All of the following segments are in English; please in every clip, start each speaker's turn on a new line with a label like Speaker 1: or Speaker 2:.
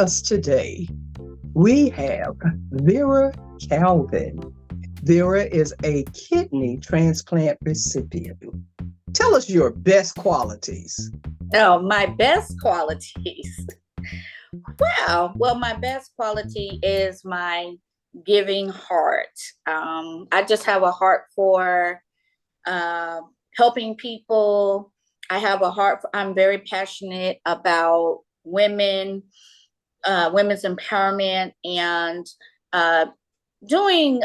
Speaker 1: us today, we have Vera Calvin. Vera is a kidney transplant recipient. Tell us your best qualities.
Speaker 2: Oh, my best qualities. Wow. Well, my best quality is my giving heart. I just have a heart for uh, helping people. I'm very passionate about women's empowerment, and uh, doing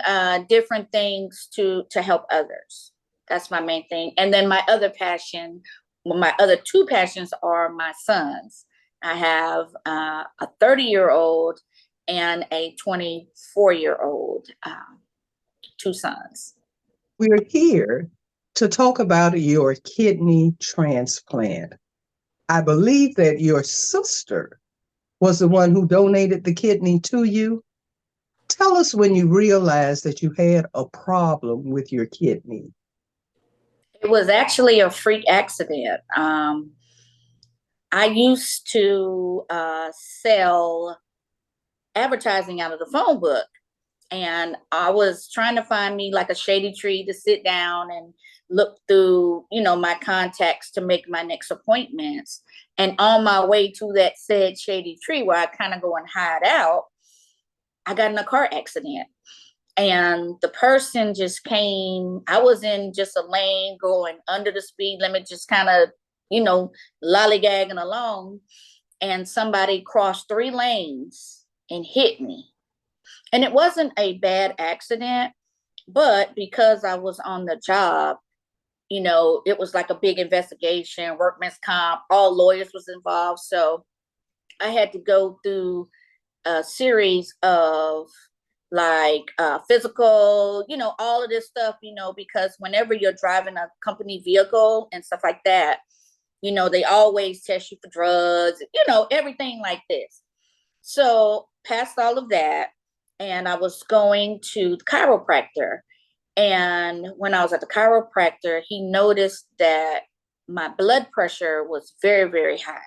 Speaker 2: different things to help others. That's my main thing. And then my other two passions are my sons. I have a 30-year-old and a 24-year-old, two sons.
Speaker 1: We're here to talk about your kidney transplant. I believe that your sister was the one who donated the kidney to you. Tell us when you realized that you had a problem with your kidney.
Speaker 2: It was actually a freak accident. I used to sell advertising out of the phone book, and I was trying to find me like a shady tree to sit down and look through, my contacts to make my next appointments. And on my way to that said shady tree where I kind of go and hide out, I got in a car accident. And the person just came. I was in just a lane going under the speed limit, just kind of, lollygagging along. And somebody crossed three lanes and hit me. And it wasn't a bad accident, but because I was on the job, it was like a big investigation, workman's comp, all lawyers was involved. So I had to go through a series of like physical, all of this stuff, because whenever you're driving a company vehicle and stuff like that, they always test you for drugs, everything like this. So past all of that, and I was going to the chiropractor. And when I was at the chiropractor, he noticed that my blood pressure was very, very high,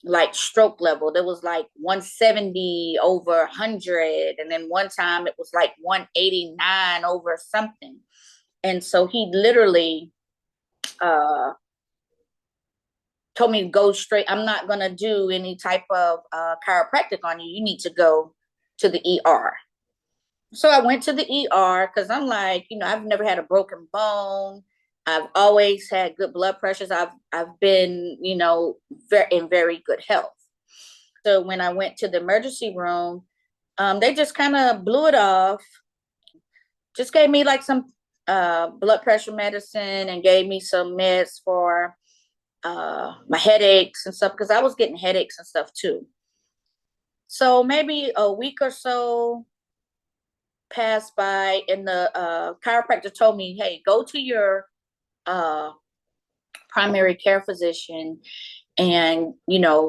Speaker 2: like stroke level. There was like 170 over 100. And then one time it was like 189 over something. And so he literally told me to go straight. I'm not going to do any type of chiropractic on you. You need to go to the ER. So I went to the ER because I'm like, I've never had a broken bone. I've always had good blood pressures. I've been, in very good health. So when I went to the emergency room, they just kind of blew it off. Just gave me like some blood pressure medicine and gave me some meds for my headaches and stuff, because I was getting headaches and stuff too. So maybe a week or so passed by, and the chiropractor told me, hey, go to your primary care physician and,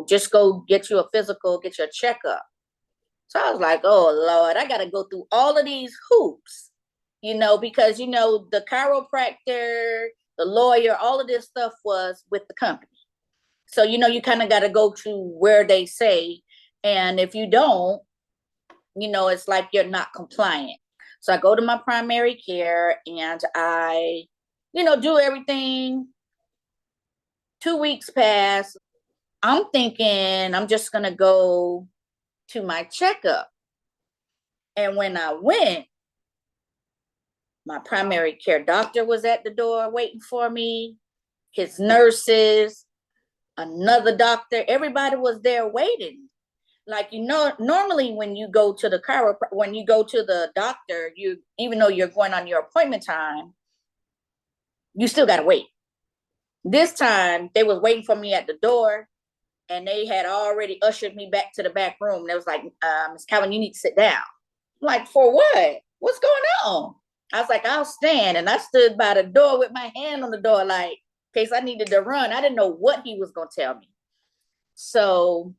Speaker 2: just go get you a physical, get your checkup. So I was like, oh, Lord, I got to go through all of these hoops, because, the chiropractor, the lawyer, all of this stuff was with the company. So, you kind of got to go to where they say. And if you don't, it's like you're not compliant. So I go to my primary care and I, do everything. 2 weeks pass. I'm thinking I'm just going to go to my checkup. And when I went, my primary care doctor was at the door waiting for me, his nurses, another doctor, everybody was there waiting. Like, normally when you go to when you go to the doctor, even though you're going on your appointment time, you still got to wait. This time they was waiting for me at the door, and they had already ushered me back to the back room. They was like, Miss Calvin, you need to sit down. I'm like, for what? What's going on? I was like, I'll stand. And I stood by the door with my hand on the door, like, in case I needed to run. I didn't know what he was going to tell me. So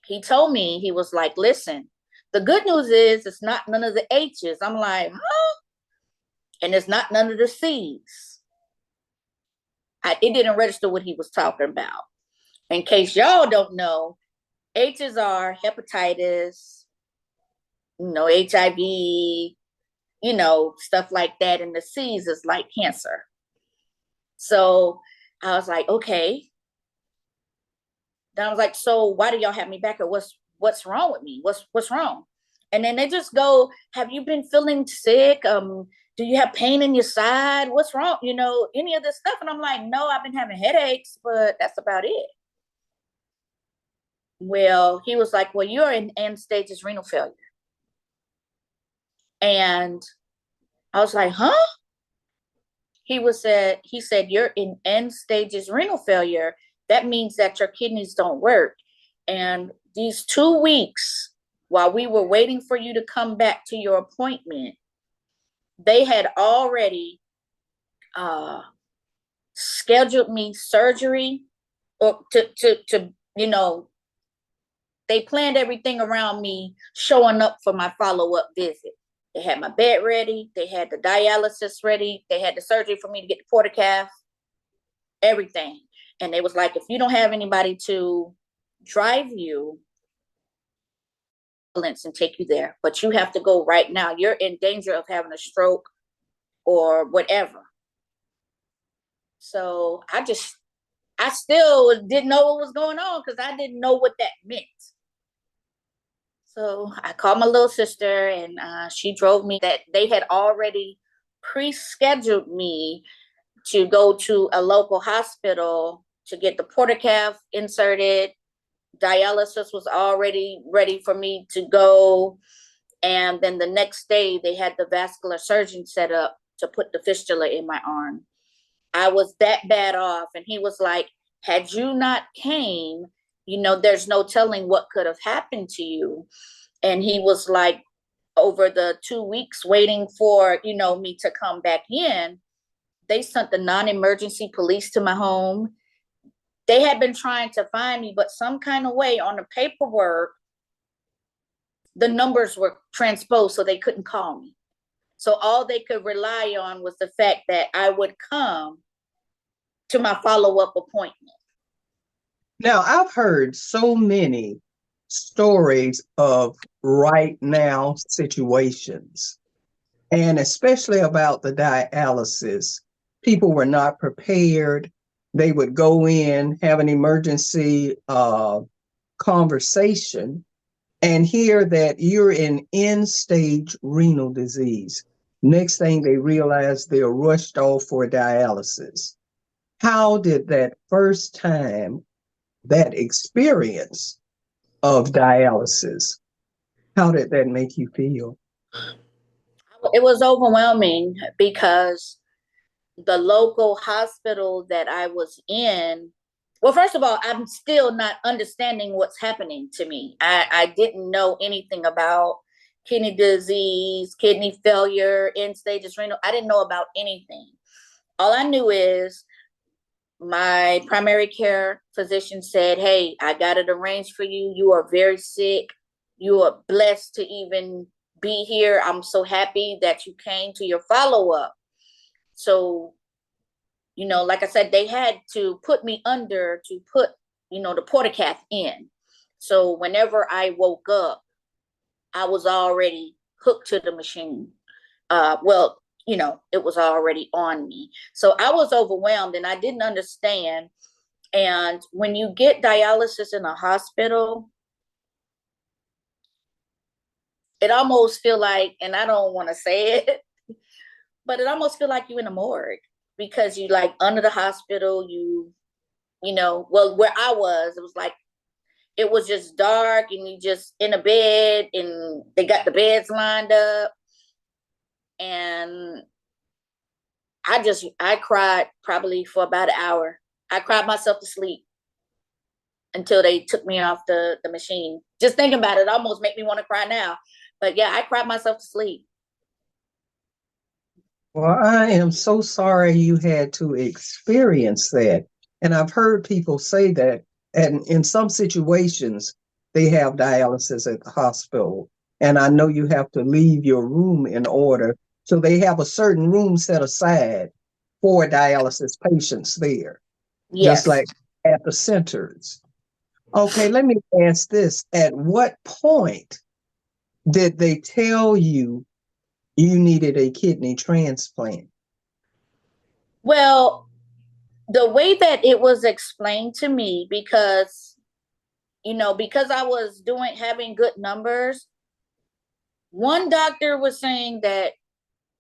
Speaker 2: he told me, he was like, listen, the good news is it's not none of the H's. I'm like, huh? And it's not none of the C's. It didn't register what he was talking about. In case y'all don't know, H's are hepatitis, HIV, stuff like that. And the C's is like cancer. So I was like, okay. Then I was like, so why do y'all have me back? Or what's wrong with me? What's wrong? And then they just go, have you been feeling sick? Do you have pain in your side? What's wrong? Any of this stuff? And I'm like, no, I've been having headaches, but that's about it. Well, he was like, well, you're in end stages renal failure. And I was like, huh? He said, you're in end stages renal failure. That means that your kidneys don't work. And these 2 weeks, while we were waiting for you to come back to your appointment, they had already scheduled me surgery, or to they planned everything around me showing up for my follow-up visit. They had my bed ready. They had the dialysis ready. They had the surgery for me to get the portacath, everything. And they was like, if you don't have anybody to drive you, and take you there, but you have to go right now. You're in danger of having a stroke or whatever. So I still didn't know what was going on because I didn't know what that meant. So I called my little sister and she drove me. That they had already pre-scheduled me to go to a local hospital to get the portacath inserted. Dialysis was already ready for me to go. And then the next day they had the vascular surgeon set up to put the fistula in my arm. I was that bad off. And he was like, had you not came, there's no telling what could have happened to you. And he was like, over the 2 weeks waiting for, me to come back in, they sent the non-emergency police to my home. They had been trying to find me, but some kind of way on the paperwork, the numbers were transposed so they couldn't call me. So all they could rely on was the fact that I would come to my follow-up appointment.
Speaker 1: Now, I've heard so many stories of right now situations, and especially about the dialysis. People were not prepared. They would go in, have an emergency conversation, and hear that you're in end-stage renal disease. Next thing they realize, they're rushed off for dialysis. How did that first time, that experience of dialysis, how did that make you feel?
Speaker 2: It was overwhelming because the local hospital that I was in, well, first of all, I'm still not understanding what's happening to me. I didn't know anything about kidney disease, kidney failure, end stages renal. I didn't know about anything. All I knew is my primary care physician said, hey, I got it arranged for you. You are very sick. You are blessed to even be here. I'm so happy that you came to your follow-up. So, like I said, they had to put me under to put, the portacath in. So whenever I woke up, I was already hooked to the machine. It was already on me. So I was overwhelmed and I didn't understand. And when you get dialysis in a hospital, it almost feel like, and I don't want to say it, but it almost feel like you're in a morgue because you like under the hospital, where I was, it was just dark and you just in a bed and they got the beds lined up. And I cried probably for about an hour. I cried myself to sleep until they took me off the machine. Just thinking about it almost make me want to cry now. But yeah, I cried myself to sleep.
Speaker 1: Well, I am so sorry you had to experience that. And I've heard people say that, and in some situations, they have dialysis at the hospital. And I know you have to leave your room in order. So they have a certain room set aside for dialysis patients there, just
Speaker 2: Yes.
Speaker 1: like at the centers. Okay, let me ask this. At what point did they tell you you needed a kidney transplant?
Speaker 2: Well, the way that it was explained to me, because I was having good numbers, one doctor was saying that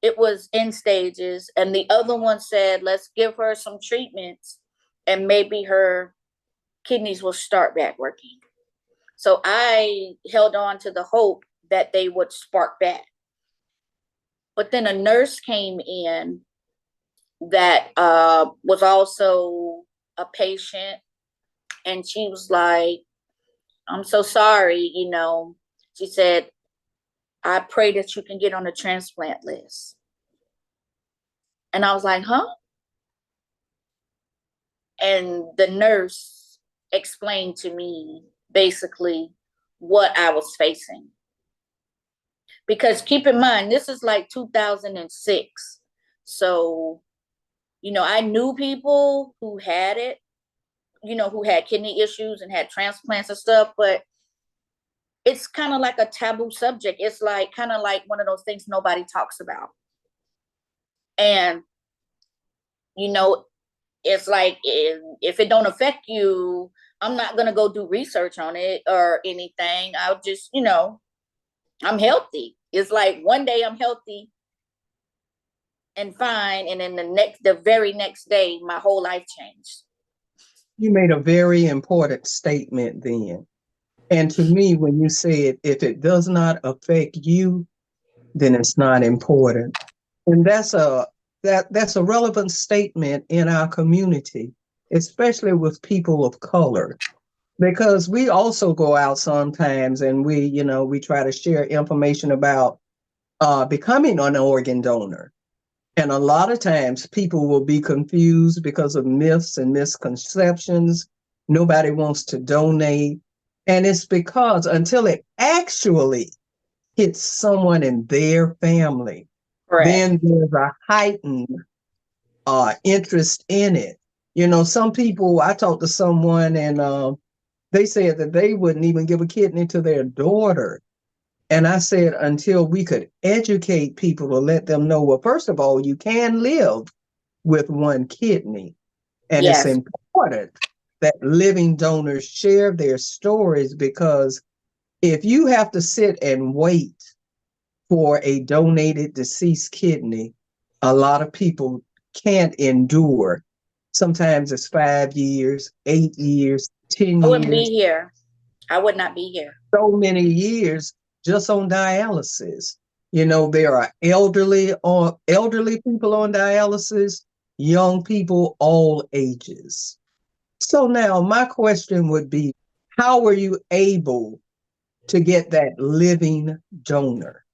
Speaker 2: it was in stages, and the other one said, let's give her some treatments and maybe her kidneys will start back working. So I held on to the hope that they would spark back. But then a nurse came in that was also a patient, and she was like, I'm so sorry, She said, I pray that you can get on the transplant list. And I was like, huh? And the nurse explained to me basically what I was facing. Because keep in mind, this is like 2006. So, I knew people who had it, who had kidney issues and had transplants and stuff, but it's kind of like a taboo subject. It's like kind of like one of those things nobody talks about. And, you know, it's like if it don't affect you, I'm not going to go do research on it or anything. I'll just, I'm healthy. It's like one day I'm healthy and fine, and then the very next day my whole life changed.
Speaker 1: You made a very important statement then. And to me, when you said if it does not affect you, then it's not important. And that's a relevant statement in our community, especially with people of color, because we also go out sometimes and we try to share information about becoming an organ donor. And a lot of times people will be confused because of myths and misconceptions. Nobody wants to donate. And it's because until it actually hits someone in their family,
Speaker 2: Correct.
Speaker 1: then there's a heightened interest in it. Some people, I talked to someone and they said that they wouldn't even give a kidney to their daughter. And I said, until we could educate people to let them know, well, first of all, you can live with one kidney. And it's
Speaker 2: Yes.
Speaker 1: important that living donors share their stories, because if you have to sit and wait for a donated deceased kidney, a lot of people can't endure. Sometimes it's 5 years, 8 years, 10
Speaker 2: I wouldn't be
Speaker 1: years,
Speaker 2: here. I would not be here.
Speaker 1: so many years just on dialysis. There are elderly people on dialysis, young people, all ages. So now my question would be, how were you able to get that living donor?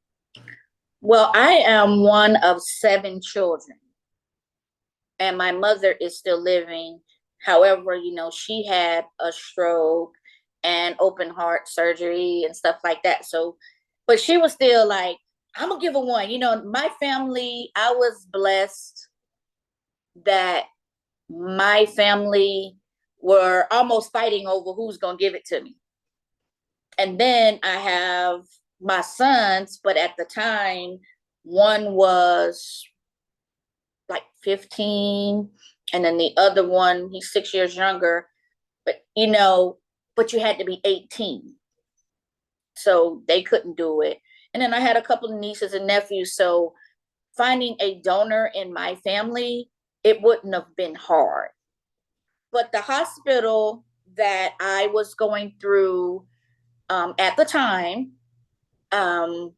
Speaker 2: Well, I am one of 7 children, and my mother is still living. However, she had a stroke and open heart surgery and stuff like that. So, but she was still like, I'm gonna give her one. My family, I was blessed that my family were almost fighting over who's gonna give it to me. And then I have my sons, but at the time, one was like 15, and then the other one, he's 6 years younger. But you had to be 18. So they couldn't do it. And then I had a couple of nieces and nephews. So finding a donor in my family, it wouldn't have been hard. But the hospital that I was going through at the time, um,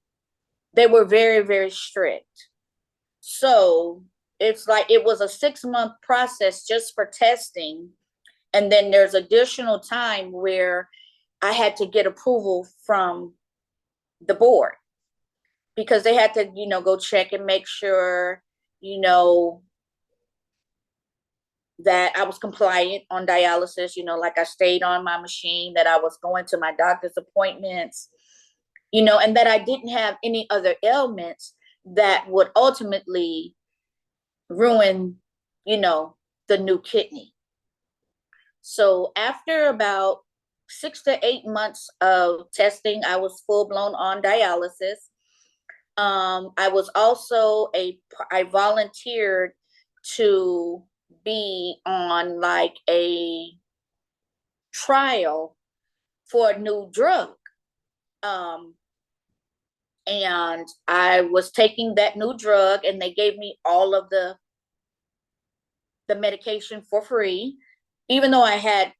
Speaker 2: they were very, very strict. So it's like it was a 6-month process just for testing. And then there's additional time where I had to get approval from the board, because they had to, go check and make sure, you know, that I was compliant on dialysis, like I stayed on my machine, that I was going to my doctor's appointments, and that I didn't have any other ailments that would ultimately ruin, the new kidney. So after about 6 to 8 months of testing. I was full blown on dialysis. I was also I volunteered to be on like a trial for a new drug. Um, and I was taking that new drug, and they gave me all of the medication for free. Even though I had,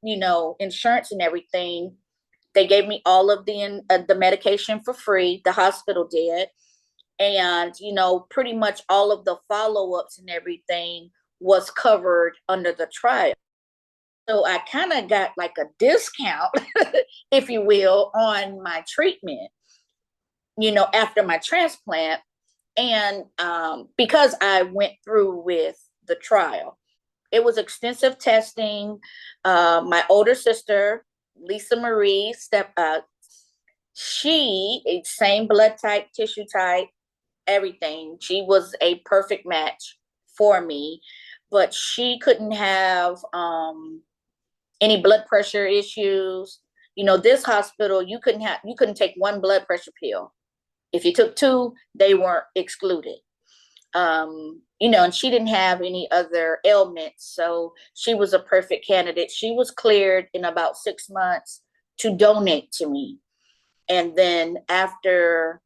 Speaker 2: insurance and everything, they gave me all of the medication for free. The hospital did. And, pretty much all of the follow-ups and everything was covered under the trial. So I kind of got like a discount, if you will, on my treatment, after my transplant. And because I went through with the trial, it was extensive testing. My older sister, Lisa Marie, she, same blood type, tissue type, everything. She was a perfect match for me, but she couldn't have any blood pressure issues. This hospital, you couldn't take one blood pressure pill. If you took two, they weren't excluded. And she didn't have any other ailments, so she was a perfect candidate. She was cleared in about 6 months to donate to me. And then after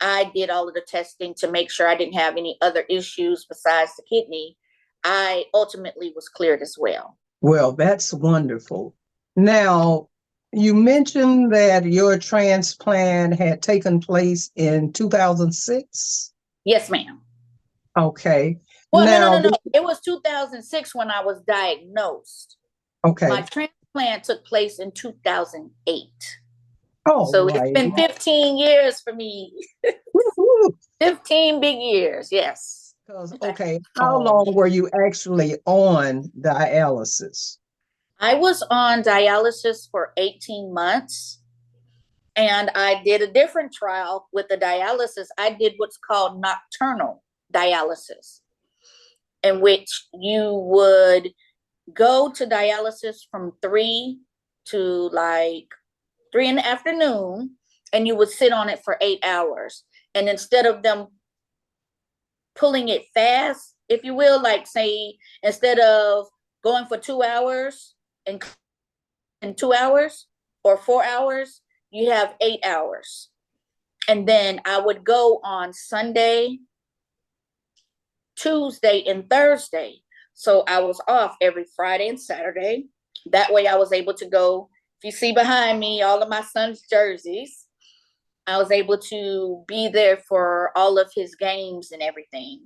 Speaker 2: I did all of the testing to make sure I didn't have any other issues besides the kidney, I ultimately was cleared as well.
Speaker 1: Well, that's wonderful. Now, you mentioned that your transplant had taken place in 2006?
Speaker 2: Yes, ma'am.
Speaker 1: Okay.
Speaker 2: Well,
Speaker 1: now,
Speaker 2: no. It was 2006 when I was diagnosed.
Speaker 1: Okay.
Speaker 2: My transplant took place in 2008.
Speaker 1: Oh,
Speaker 2: so
Speaker 1: right.
Speaker 2: It's been 15 years for me. 15 big years, yes.
Speaker 1: Okay, how long were you actually on dialysis?
Speaker 2: I was on dialysis for 18 months. And I did a different trial with the dialysis. I did what's called nocturnal dialysis, in which you would go to dialysis from 3 to like 3 in the afternoon, and you would sit on it for 8 hours. And instead of them pulling it fast, if you will, like say, instead of going for 2 hours and in 2 hours or 4 hours, you have 8 hours. And then I would go on Sunday, Tuesday, and Thursday. So I was off every Friday and Saturday. That way I was able to go. If you see behind me, all of my son's jerseys, I was able to be there for all of his games and everything.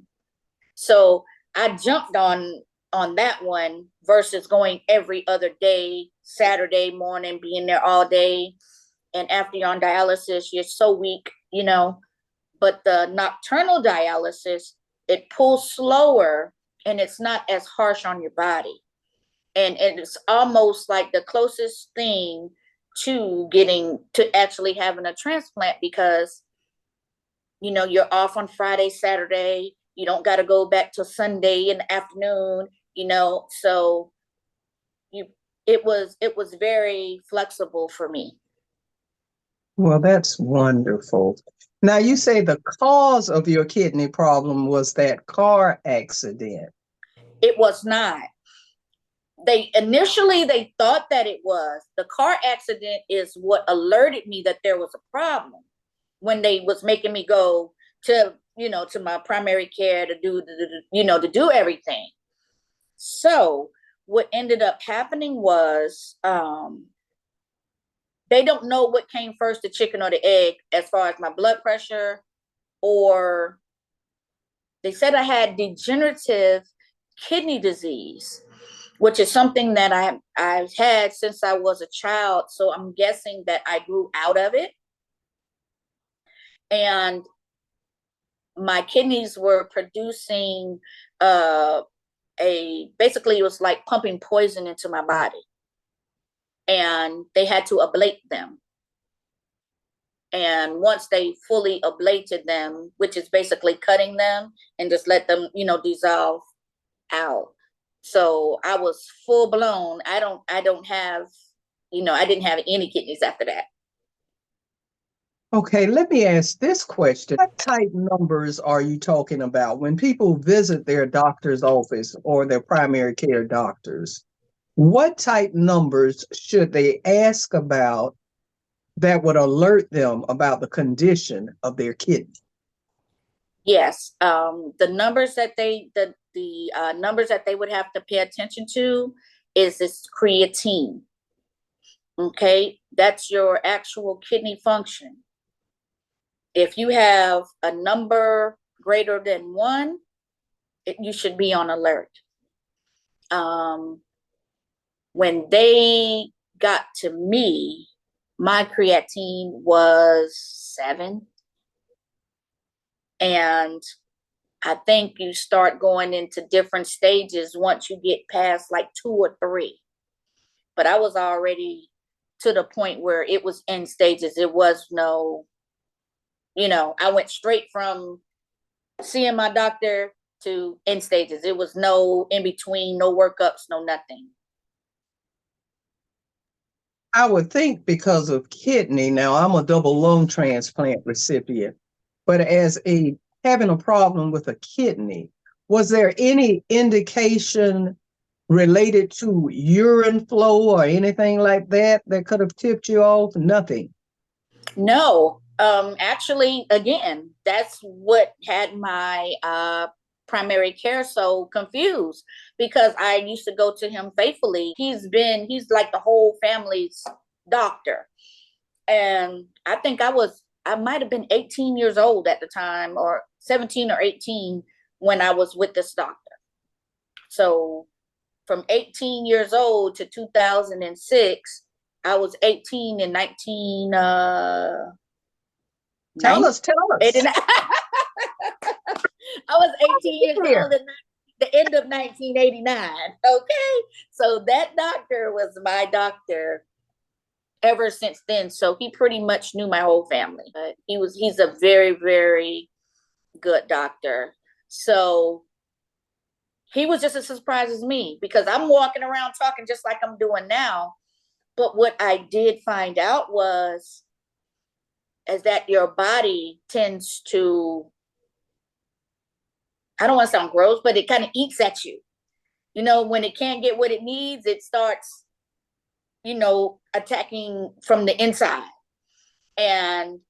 Speaker 2: So I jumped on that one versus going every other day, Saturday morning, being there all day. And after you're on dialysis, you're so weak, But the nocturnal dialysis, it pulls slower and it's not as harsh on your body. And it's almost like the closest thing to actually having a transplant, because, you're off on Friday, Saturday. You don't got to go back till Sunday in the afternoon, so it was very flexible for me.
Speaker 1: Well, that's wonderful. Now, you say the cause of your kidney problem was that car accident.
Speaker 2: It was not. They thought that it was. The car accident is what alerted me that there was a problem, when they was making me go to, to my primary care to do, to do everything. So what ended up happening was, they don't know what came first, the chicken or the egg, as far as my blood pressure, or they said I had degenerative kidney disease, which is something that I've had since I was a child. So I'm guessing that I grew out of it. And my kidneys were producing basically it was like pumping poison into my body. And they had to ablate them. And once they fully ablated them, which is basically cutting them and just let them, dissolve out. So I was full blown. I don't have I didn't have any kidneys after that.
Speaker 1: Okay, let me ask this question. What type numbers are you talking about when people visit their doctor's office or their primary care doctors? What type numbers should they ask about that would alert them about the condition of their kidney?
Speaker 2: Yes, the numbers that the numbers that they would have to pay attention to is this creatine. Okay, that's your actual kidney function. If you have a number greater than 1, you should be on alert. When they got to me, my creatine was 7. And I think you start going into different stages once you get past like 2 or 3. But I was already to the point where it was end stages. It was no, I went straight from seeing my doctor to end stages. It was no in between, no workups, no nothing.
Speaker 1: I would think because of kidney. Now, I'm a double lung transplant recipient, but as a having a problem with a kidney, was there any indication related to urine flow or anything like that that could have tipped you off? Nothing.
Speaker 2: No, actually, again, that's what had my primary care so confused, because I used to go to him faithfully. He's like the whole family's doctor. And I think I might have been 18 years old at the time, or 17 or 18 when I was with this doctor. So from 18 years old to 2006, I was 18 in 19
Speaker 1: Tell us.
Speaker 2: I was 18 years old in the end of 1989. Okay. So that doctor was my doctor ever since then. So he pretty much knew my whole family. He's a very, very good doctor. So he was just as surprised as me, because I'm walking around talking just like I'm doing now. But what I did find out was is that your body tends to, I don't want to sound gross, but it kind of eats at you. When it can't get what it needs, it starts, attacking from the inside. And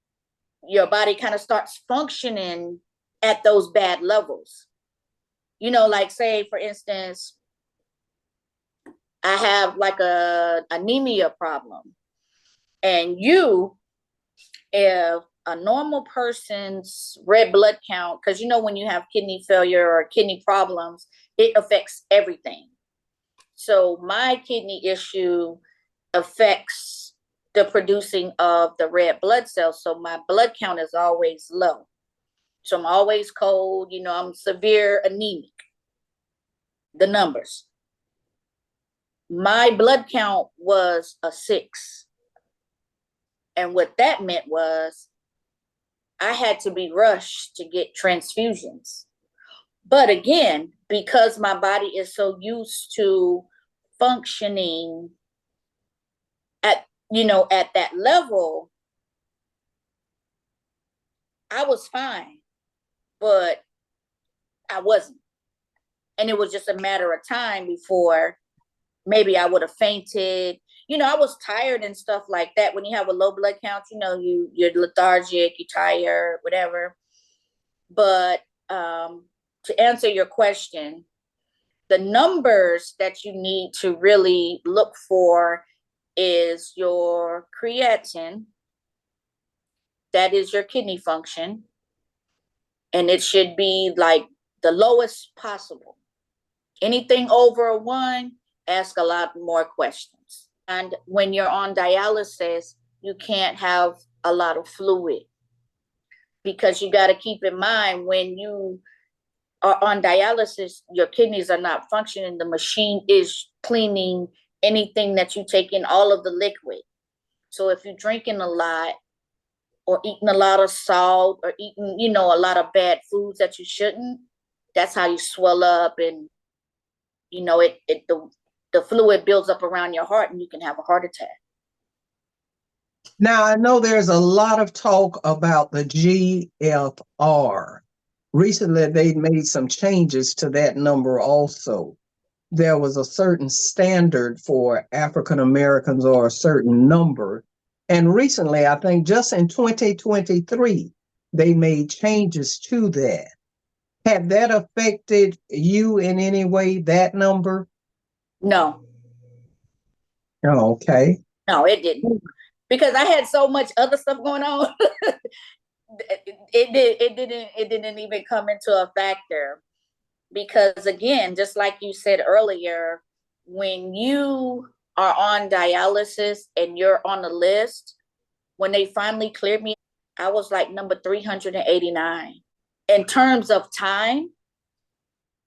Speaker 2: your body kind of starts functioning at those bad levels. Like, say, for instance, I have like a anemia problem. And if a normal person's red blood count, because when you have kidney failure or kidney problems, it affects everything. So my kidney issue affects the producing of the red blood cells. So my blood count is always low. So I'm always cold, I'm severe anemic. The numbers. My blood count was a 6. And what that meant was I had to be rushed to get transfusions. But again, because my body is so used to functioning at that level, I was fine, but I wasn't. And it was just a matter of time before maybe I would have fainted. I was tired and stuff like that. When you have a low blood count, you're lethargic, you're tired, whatever. But to answer your question, the numbers that you need to really look for is your creatine. That is your kidney function. And it should be like the lowest possible. Anything over a 1, ask a lot more questions. And when you're on dialysis, you can't have a lot of fluid, because you got to keep in mind, when you are on dialysis, your kidneys are not functioning. The machine is cleaning anything that you take in, all of the liquid. So if you're drinking a lot or eating a lot of salt or eating, a lot of bad foods that you shouldn't, that's how you swell up, and the fluid builds up around your heart and you can have a heart attack.
Speaker 1: Now, I know there's a lot of talk about the GFR. Recently, they made some changes to that number also. There was a certain standard for African Americans or a certain number. And recently, I think just in 2023, they made changes to that. Had that affected you in any way, that number?
Speaker 2: No,
Speaker 1: Oh, okay.
Speaker 2: no, it didn't. Because I had so much other stuff going on. It didn't even come into a factor. Because again, just like you said earlier, when you are on dialysis and you're on the list, when they finally cleared me, I was like number 389. In terms of time,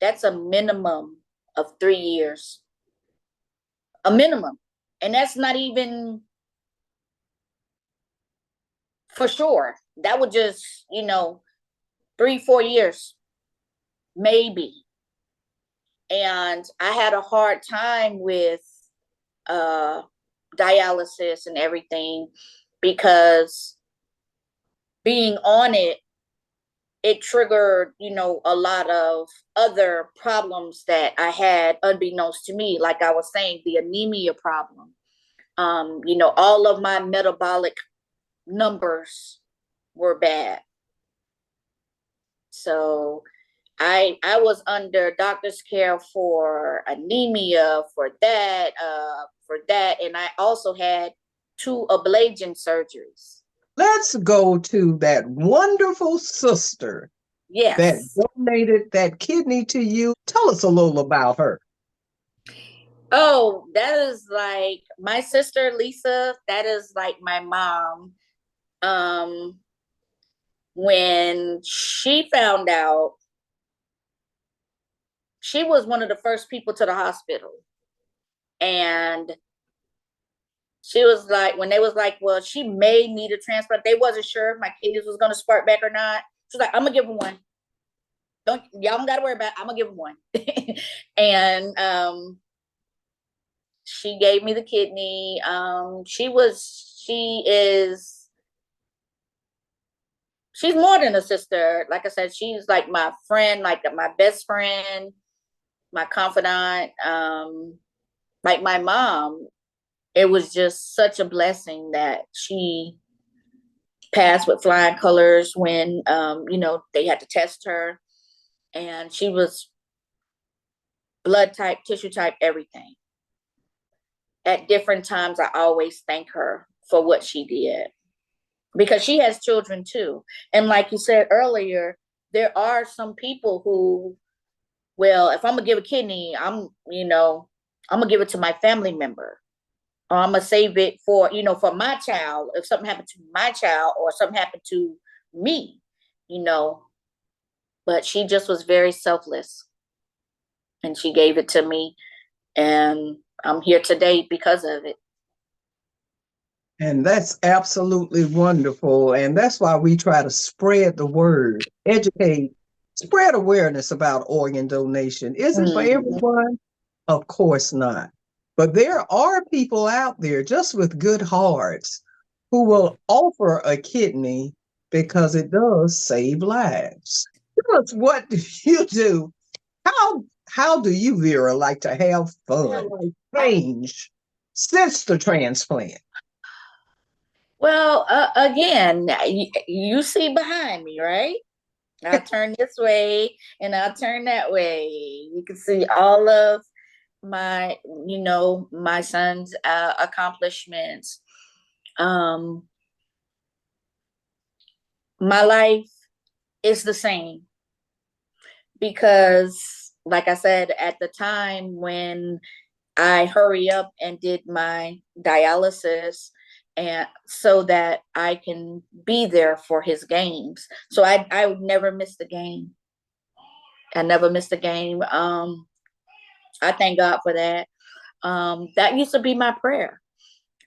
Speaker 2: that's a minimum of 3 years. A minimum. And that's not even for sure. That would just, 3, 4 years, maybe. And I had a hard time with dialysis and everything because being on it triggered, a lot of other problems that I had unbeknownst to me. Like I was saying, the anemia problem. All of my metabolic numbers were bad. So I was under doctor's care for anemia, for that, and I also had 2 ablation surgeries.
Speaker 1: Let's go to that wonderful sister that
Speaker 2: Yes.
Speaker 1: donated that kidney to you. Tell us a little about her.
Speaker 2: Oh, that is like my sister Lisa. That is like my mom. Um, when she found out, she was one of the first people to the hospital, and she was like, when they was like, well, she may need a transplant. They wasn't sure if my kidneys was gonna spark back or not. She's like, I'm gonna give them one. Y'all don't gotta worry about it. I'm gonna give them one. And she gave me the kidney. She's more than a sister. Like I said, she's like my friend, like my best friend, my confidant, like my mom. It was just such a blessing that she passed with flying colors when they had to test her, and she was blood type, tissue type, everything. At different times, I always thank her for what she did because she has children too. And like you said earlier, there are some people who, well, if I'm gonna give a kidney, I'm gonna give it to my family member, or I'm gonna save it for my child. If something happened to my child or something happened to me, you know. But she just was very selfless, and she gave it to me, and I'm here today because of it.
Speaker 1: And that's absolutely wonderful. And that's why we try to spread the word, educate, spread awareness about organ donation. Is it for
Speaker 2: Mhm.
Speaker 1: everyone? Of course not. But there are people out there just with good hearts who will offer a kidney because it does save lives. Tell us, what do you do? How do you, Vera, like to have fun? Change since the transplant.
Speaker 2: Well, again, you see behind me, right? I'll turn this way and I'll turn that way. You can see all of my, my son's accomplishments. Um, my life is the same because, like I said, at the time when I hurry up and did my dialysis, and so that I can be there for his games. So I would never miss the game. I never missed a game. I thank God for that. That used to be my prayer,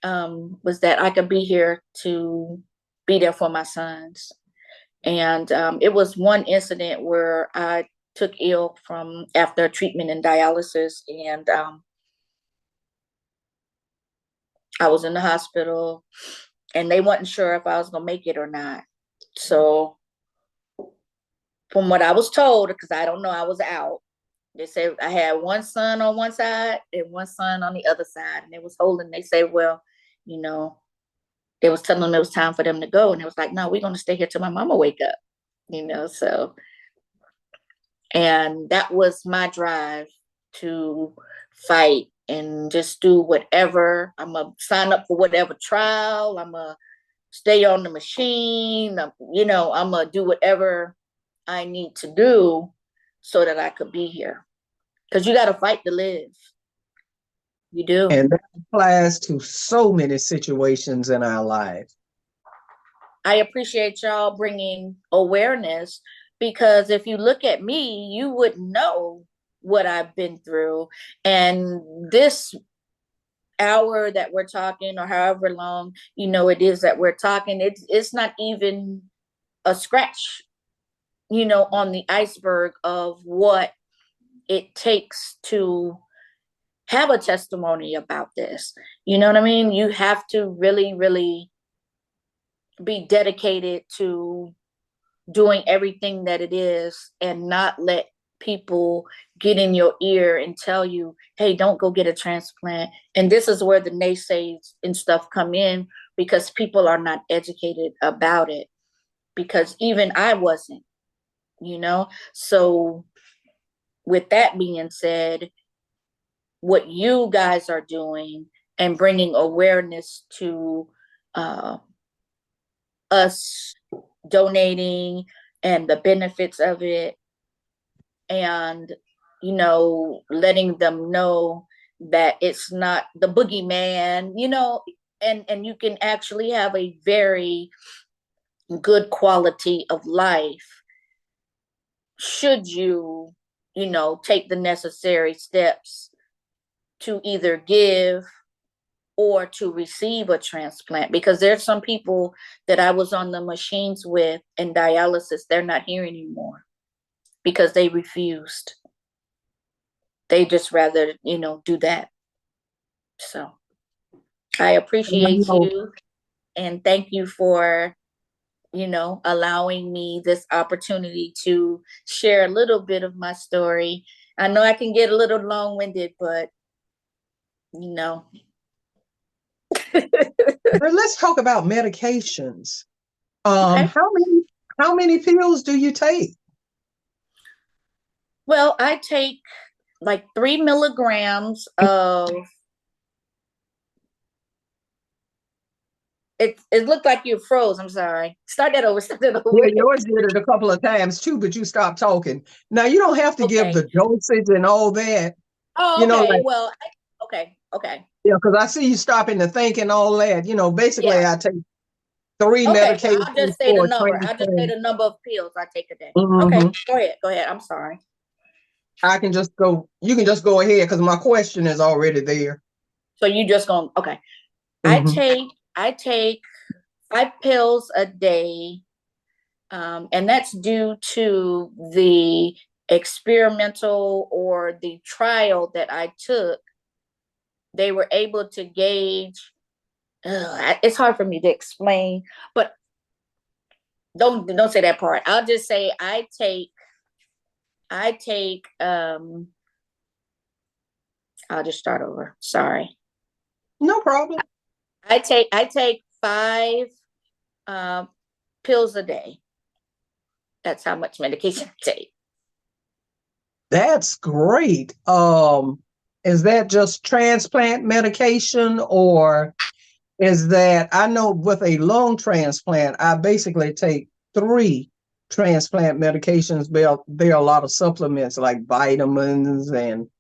Speaker 2: was that I could be here to be there for my sons. And it was one incident where I took ill from after treatment and dialysis, and I was in the hospital, and they wasn't sure if I was gonna make it or not. So from what I was told, because I don't know, I was out. They said I had one son on one side and one son on the other side, and they was holding. They said, well, you know, they was telling them it was time for them to go, and it was like, no, we're gonna stay here till my mama wake up. So, and that was my drive to fight and just do whatever. I'm gonna sign up for whatever trial. I'm gonna stay on the machine. I'm gonna do whatever I need to do so that I could be here. Because you got to fight to live. You do.
Speaker 1: And that applies to so many situations in our life.
Speaker 2: I appreciate y'all bringing awareness, because if you look at me, you wouldn't know what I've been through. And this hour that we're talking, or however long it is that we're talking, it's not even a scratch on the iceberg of what it takes to have a testimony about this. You know what I mean? You have to really, really be dedicated to doing everything that it is, and not let people get in your ear and tell you, hey, don't go get a transplant. And this is where the naysays and stuff come in, because people are not educated about it, because even I wasn't, So with that being said, what you guys are doing and bringing awareness to us donating and the benefits of it, and letting them know that it's not the boogeyman, and you can actually have a very good quality of life should you take the necessary steps to either give or to receive a transplant. Because there's some people that I was on the machines with in dialysis, they're not here anymore because they refused. They just rather, do that. So I appreciate you, and thank you for, allowing me this opportunity to share a little bit of my story. I know I can get a little long-winded, but
Speaker 1: But let's talk about medications.
Speaker 2: Okay.
Speaker 1: How many pills do you take?
Speaker 2: Well, I take like 3 milligrams of it. It looked like you froze. I'm sorry. Start that over.
Speaker 1: Yeah, yours did it a couple of times too, but you stopped talking. Now you don't have to give
Speaker 2: Okay.
Speaker 1: the dosage and all that.
Speaker 2: Oh, okay.
Speaker 1: Like,
Speaker 2: Well, okay.
Speaker 1: yeah, because I see you stopping to think and all that. Basically,
Speaker 2: Yeah.
Speaker 1: I take 3
Speaker 2: Okay. So I'll
Speaker 1: medications
Speaker 2: just say the
Speaker 1: for a
Speaker 2: number. I'll just say
Speaker 1: transplant.
Speaker 2: the number of pills I take a day. Okay.
Speaker 1: Mhm.
Speaker 2: Go ahead. Go ahead. I'm sorry.
Speaker 1: I can just go. You can just go ahead because my question is already there.
Speaker 2: So you just going, okay.
Speaker 1: Mhm.
Speaker 2: I take 5 pills a day. And that's due to the experimental or the trial that I took. They were able to gauge. It's hard for me to explain, but don't say that part. I'll just say I take. I'll just start over. Sorry.
Speaker 1: No problem.
Speaker 2: I take 5 pills a day. That's how much medication I take.
Speaker 1: That's great. Is that just transplant medication, or is that, I know with a lung transplant, I basically take 3 transplant medications. There are a lot of supplements like vitamins and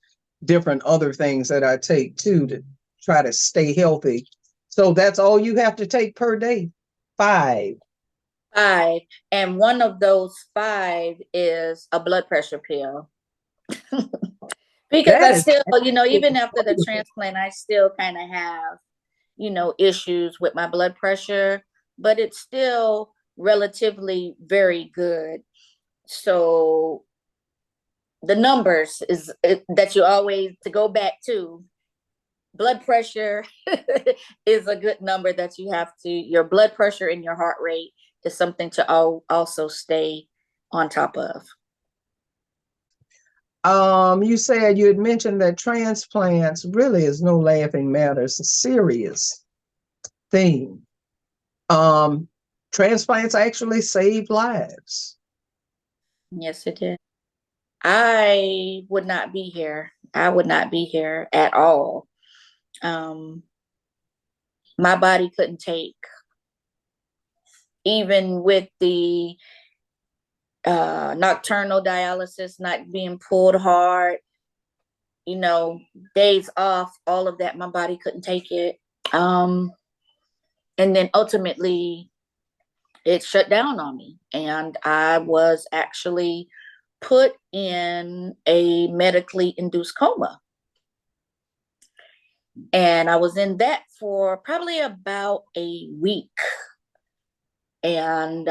Speaker 1: different other things that I take too to try to stay healthy. So that's all you have to take per day? 5.
Speaker 2: 5, and one of those 5 is a blood pressure pill. Because
Speaker 1: That
Speaker 2: I
Speaker 1: is
Speaker 2: still, even after the
Speaker 1: wonderful.
Speaker 2: transplant, I still kind of have, issues with my blood pressure, but it's still relatively very good. So the numbers that you always to go back to, blood pressure is a good number that you have to, your blood pressure and your heart rate is something to also stay on top of.
Speaker 1: You said you had mentioned that transplants really is no laughing matter. It's a serious thing. Um, Transplants actually save lives.
Speaker 2: Yes, it did. I would not be here. I would not be here at all. Um, my body couldn't take, even with the nocturnal dialysis not being pulled hard, days off, all of that, my body couldn't take it. Um, and then ultimately, it shut down on me, and I was actually put in a medically induced coma. And I was in that for probably about a week. And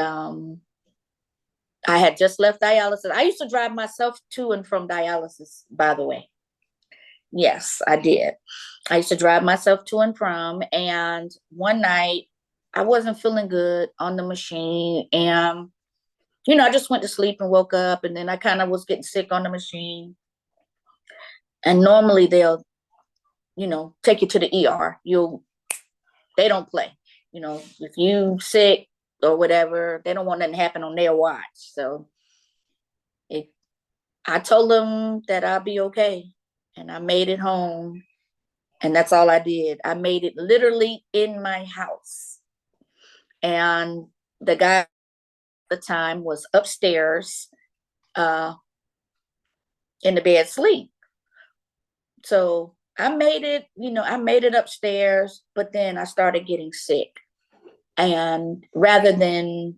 Speaker 2: I had just left dialysis. I used to drive myself to and from dialysis, by the way. Yes, I did. I used to drive myself to and from. And one night, I wasn't feeling good on the machine. And, I just went to sleep and woke up. And then I kind of was getting sick on the machine. And normally they'll, take you to the ER. They don't play. If you sick or whatever, they don't want nothing to happen on their watch. So I told them that I'll be okay. And I made it home. And that's all I did. I made it literally in my house. And the guy at the time was upstairs in the bed sleep. So I made it upstairs, but then I started getting sick. And rather than,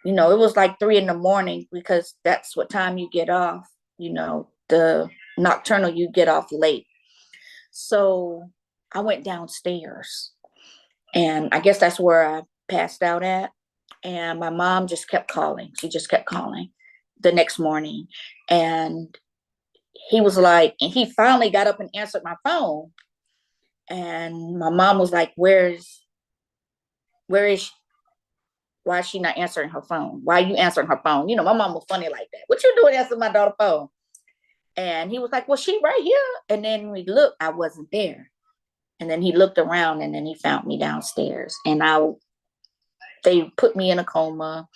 Speaker 2: it was like 3 a.m, because that's what time you get off, the nocturnal, you get off late. So I went downstairs, and I guess that's where I passed out at. And my mom just kept calling. She just kept calling the next morning. And and he finally got up and answered my phone. And my mom was like, where is she? Why is she not answering her phone? Why are you answering her phone? My mom was funny like that. What you doing answering my daughter's phone? And he was like, well, she right here. And then we looked, I wasn't there. And then he looked around, and then he found me downstairs. And they put me in a coma.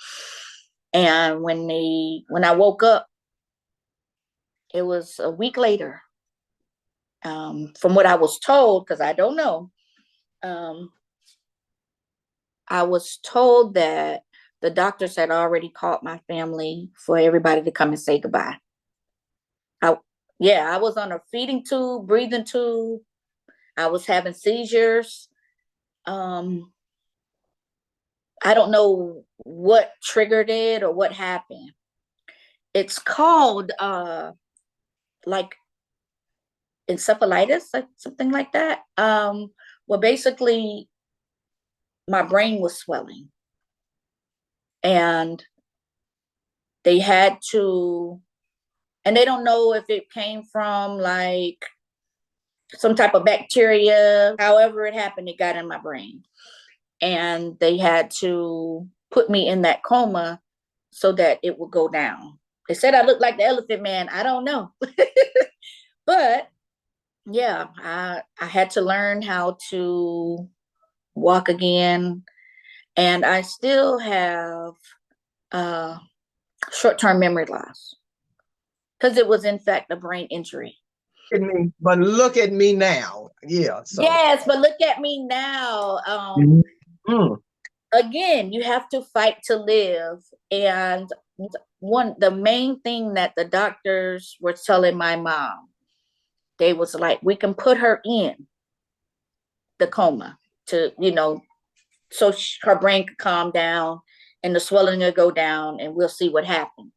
Speaker 2: And when I woke up, it was a week later. From what I was told, because I don't know, I was told that the doctors had already called my family for everybody to come and say goodbye. I was on a feeding tube, breathing tube. I was having seizures. I don't know what triggered it or what happened. It's called like encephalitis, like something like that. Well, basically, my brain was swelling, and they had to, and they don't know if it came from like some type of bacteria. However it happened, it got in my brain, and they had to put me in that coma so that it would go down. They said I looked like the Elephant Man. I don't know. But yeah, I had to learn how to walk again. And I still have short-term memory loss because it was, in fact, a brain injury.
Speaker 1: But look at me now. Yeah. So.
Speaker 2: Yes, but look at me now.
Speaker 1: Mm-hmm.
Speaker 2: Again, you have to fight to live. And the main thing that the doctors were telling my mom, they was like, we can put her in the coma to, so her brain could calm down and the swelling will go down, and we'll see what happens.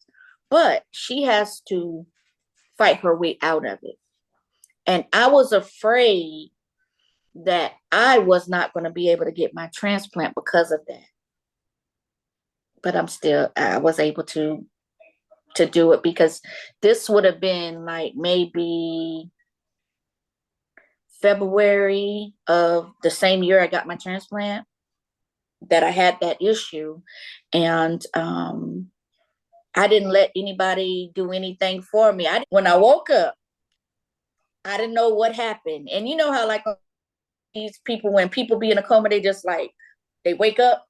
Speaker 2: But she has to fight her way out of it. And I was afraid that I was not going to be able to get my transplant because of that. But I was able to do it, because this would have been like maybe February of the same year I got my transplant that I had that issue. And I didn't let anybody do anything for me. When I woke up, I didn't know what happened. And you know how like these people, when people be in a coma, they just like, they wake up.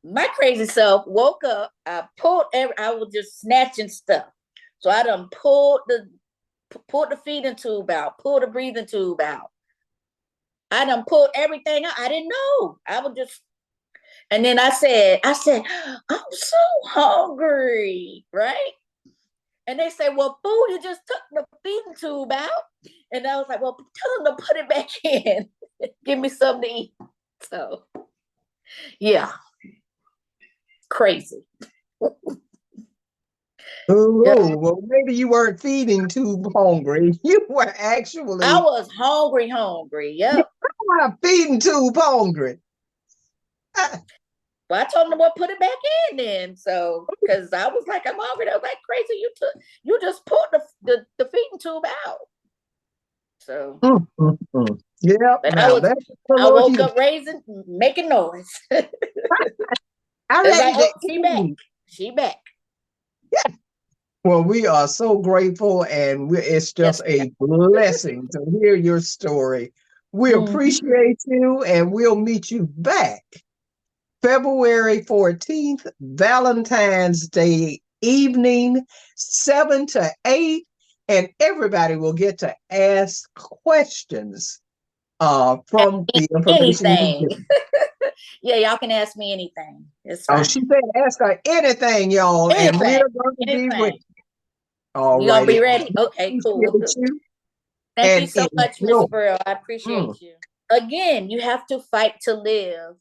Speaker 2: My crazy self woke up, I was just snatching stuff. So I done pulled the feeding tube out, pulled the breathing tube out. I done pulled everything out. I didn't know. I was just, and then I said, I'm so hungry, right? And they say, well, fool, you just took the feeding tube out. And I was like, well, tell them to put it back in. Give me something to eat. So, yeah, crazy.
Speaker 1: Oh, well, maybe you weren't feeding tube hungry. You were actually
Speaker 2: I was hungry. Yep.
Speaker 1: feeding tube hungry.
Speaker 2: Well, I told them to put it back in then. So, because I was like, I'm hungry. I was like, crazy. You just pulled the feeding tube out. So,
Speaker 1: Yeah.
Speaker 2: but I woke up making noise.
Speaker 1: I'm
Speaker 2: It's like,
Speaker 1: ready to
Speaker 2: she back. She back.
Speaker 1: Yeah. Well, we are so grateful, and it's just a blessing to hear your story. We appreciate you, and we'll meet you back February 14th, Valentine's Day evening, 7 to 8, and everybody will get to ask questions from the information you
Speaker 2: Anything. Yeah, y'all can ask me anything. It's
Speaker 1: Oh,
Speaker 2: fine.
Speaker 1: she said ask her anything, y'all, and we're going to be ready. All
Speaker 2: You gonna
Speaker 1: righty.
Speaker 2: be ready? Okay, cool. Thank you so much, Miss Burrell. I appreciate you. Again, you have to fight to live.